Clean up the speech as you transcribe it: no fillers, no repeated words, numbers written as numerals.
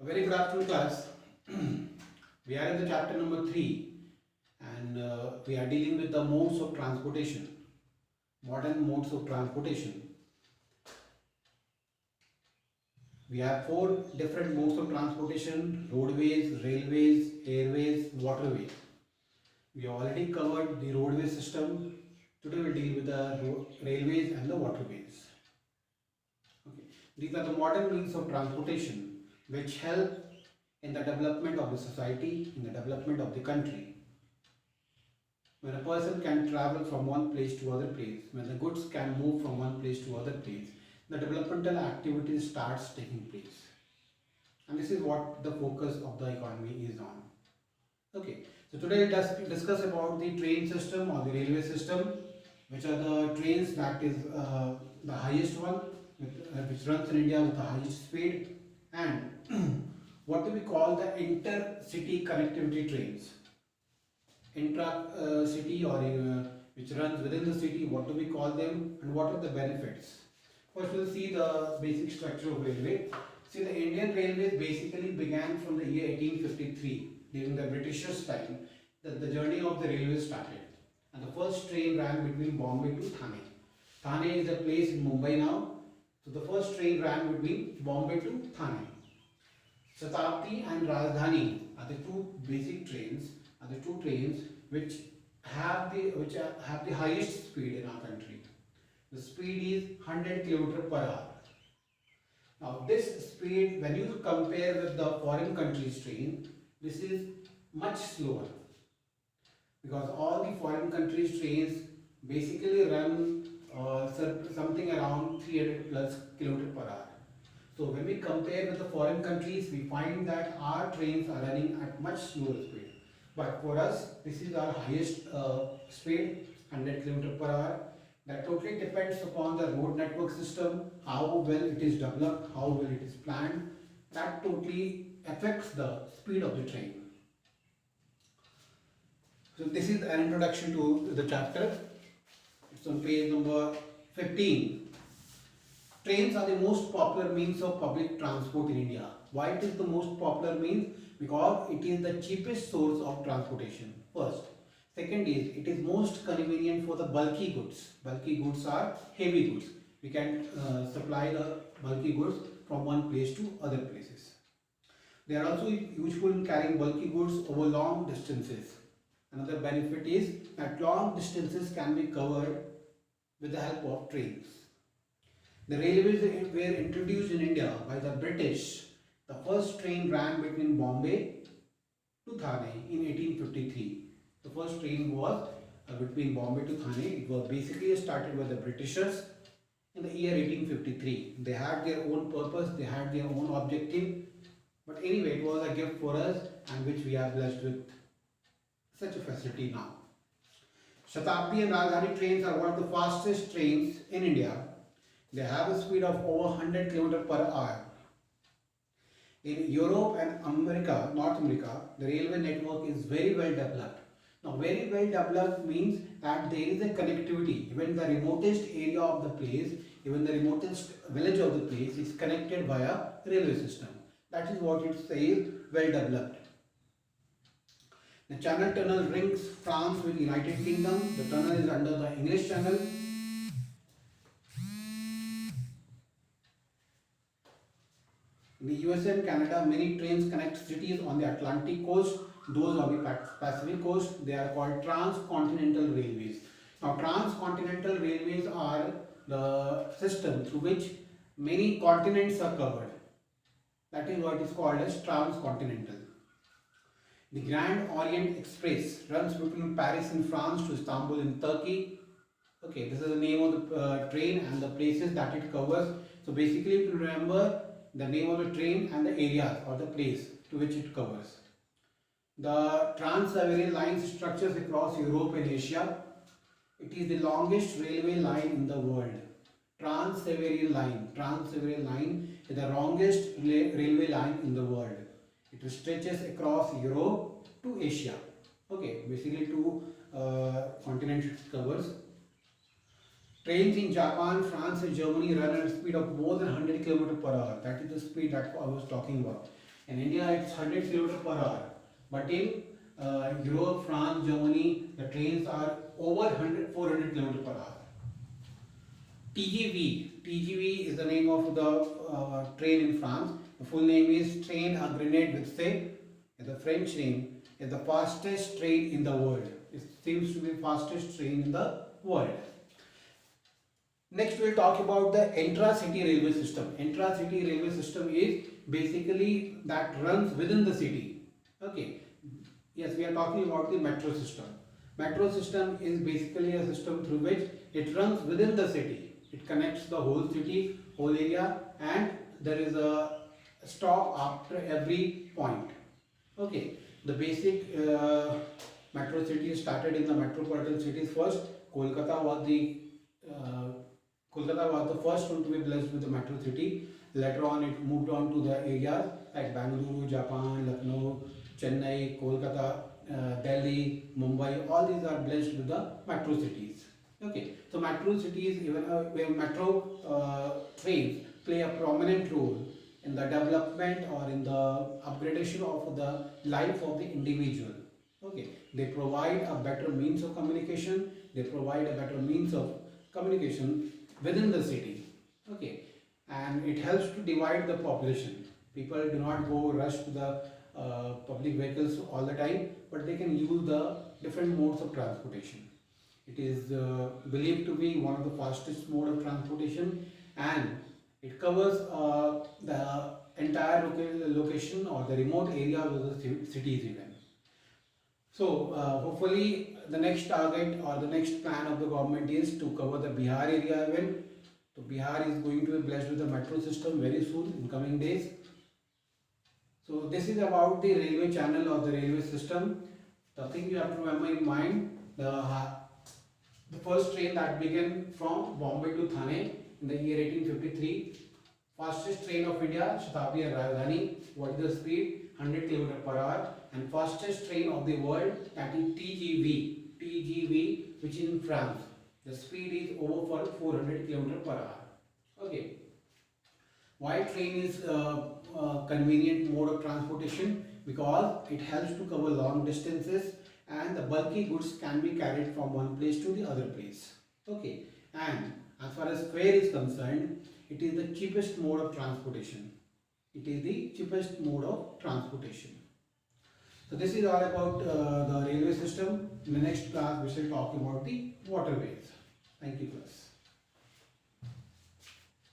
A very good afternoon, class. We are in the chapter number 3 and we are dealing with the modes of transportation, modern modes of transportation. We have four different modes of transportation: roadways, railways, airways, waterways. We already covered the roadway system. Today we'll deal with the railways and the waterways. Okay. These are the modern means of transportation which help in the development of the society, in the development of the country. When a person can travel from one place to other place, when the goods can move from one place to other place, the developmental activity starts taking place. And this is what the focus of the economy is on. Okay, so today we'll discuss about the train system or the railway system, which are the trains that is the highest one, which runs in India with the highest speed, and what do we call the intercity connectivity trains. Intra-city or which runs within the city, what do we call them and what are the benefits? First we'll see the basic structure of railway. See, the Indian Railways basically began from the year 1853 during the Britishers' time that the journey of the railway started. And the first train ran between Bombay to Thane. Thane is a place in Mumbai now. So the first train ran between Bombay to Thane. Shatabdi and Rajdhani are the two basic trains, are the two trains which have the highest speed in our country. The speed is 100 km per hour. Now this speed, when you compare with the foreign countries train, this is much slower because all the foreign countries trains basically run something around 300 plus km per hour. So when we compare with the foreign countries, we find that our trains are running at much slower speed. But for us, this is our highest speed, 100 km per hour. That totally depends upon the road network system, how well it is developed, how well it is planned. That totally affects the speed of the train. So this is an introduction to the chapter. It's on page number 15. Trains are the most popular means of public transport in India. Why it is the most popular means? Because it is the cheapest source of transportation. First. Second is, it is most convenient for the bulky goods. Bulky goods are heavy goods. We can supply the bulky goods from one place to other places. They are also useful in carrying bulky goods over long distances. Another benefit is that long distances can be covered with the help of trains. The railways were introduced in India by the British. The first train ran between Bombay to Thane in 1853. The first train was between Bombay to Thane. It was basically started by the Britishers in the year 1853. They had their own purpose, they had their own objective. But anyway, it was a gift for us and which we are blessed with such a facility now. Shatabdi and Rajdhani trains are one of the fastest trains in India. They have a speed of over 100 km per hour. In Europe and America, North America, the railway network is very well developed. Now, very well developed means that there is a connectivity. Even the remotest area of the place, even the remotest village of the place is connected via railway system. That is what it says, well developed. The Channel Tunnel links France with United Kingdom. The tunnel is under the English Channel. In the USA and Canada, many trains connect cities on the Atlantic coast, those on the Pacific coast. They are called transcontinental railways. Now, transcontinental railways are the system through which many continents are covered. That is what is called as transcontinental. The Grand Orient Express runs between Paris in France to Istanbul in Turkey. Okay, this is the name of the train and the places that it covers. So basically, if you remember the name of the train and the area or the place to which it covers. The Trans-Siberian line stretches across Europe and Asia. It is the longest railway line in the world. Trans-Siberian line is the longest railway line in the world. It stretches across Europe to Asia. Okay, basically two continents it covers. Trains in Japan, France and Germany run at a speed of more than 100 km per hour. That is the speed that I was talking about. In India, it's 100 km per hour. But in Europe, France, Germany, the trains are over 400 km per hour. TGV is the name of the train in France. The full name is Train à Grenade Vexé. The French name is the fastest train in the world. It seems to be the fastest train in the world. Next, we'll talk about the intra-city railway system. Intra-city railway system is basically that runs within the city. Okay. Yes, we are talking about the metro system. Metro system is basically a system through which it runs within the city. It connects the whole city, whole area, and there is a stop after every point. Okay. The basic metro cities started in the metropolitan cities first. Kolkata was the first one to be blessed with the metro city. Later on, it moved on to the areas like Bangalore, Japan, Lucknow, Chennai, Kolkata, Delhi, Mumbai. All these are blessed with the metro cities. Okay, so metro cities, even where metro trains play a prominent role in the development or in the upgradation of the life of the individual. Okay, they provide a better means of communication. They provide a better means of communication within the city. Okay, and it helps to divide the population. People do not go rush to the public vehicles all the time, but they can use the different modes of transportation. It is believed to be one of the fastest mode of transportation, and it covers the entire location or the remote areas of the cities even. So hopefully the next target or the next plan of the government is to cover the Bihar area even. So Bihar is going to be blessed with the metro system very soon in coming days. So this is about the railway channel or the railway system. The thing you have to remember in mind, the first train that began from Bombay to Thane in the year 1853. Fastest train of India, Shatabdi and Rajdhani. What is the speed? 100 km per hour. And fastest train of the world, that is TGV, which is in France. The speed is over 400 km per hour. Okay. Why train is a convenient mode of transportation? Because it helps to cover long distances and the bulky goods can be carried from one place to the other place. Okay. And as far as fare is concerned, it is the cheapest mode of transportation. It is the cheapest mode of transportation. So this is all about the railway system. In the next class, we shall talk about the waterways. Thank you, class.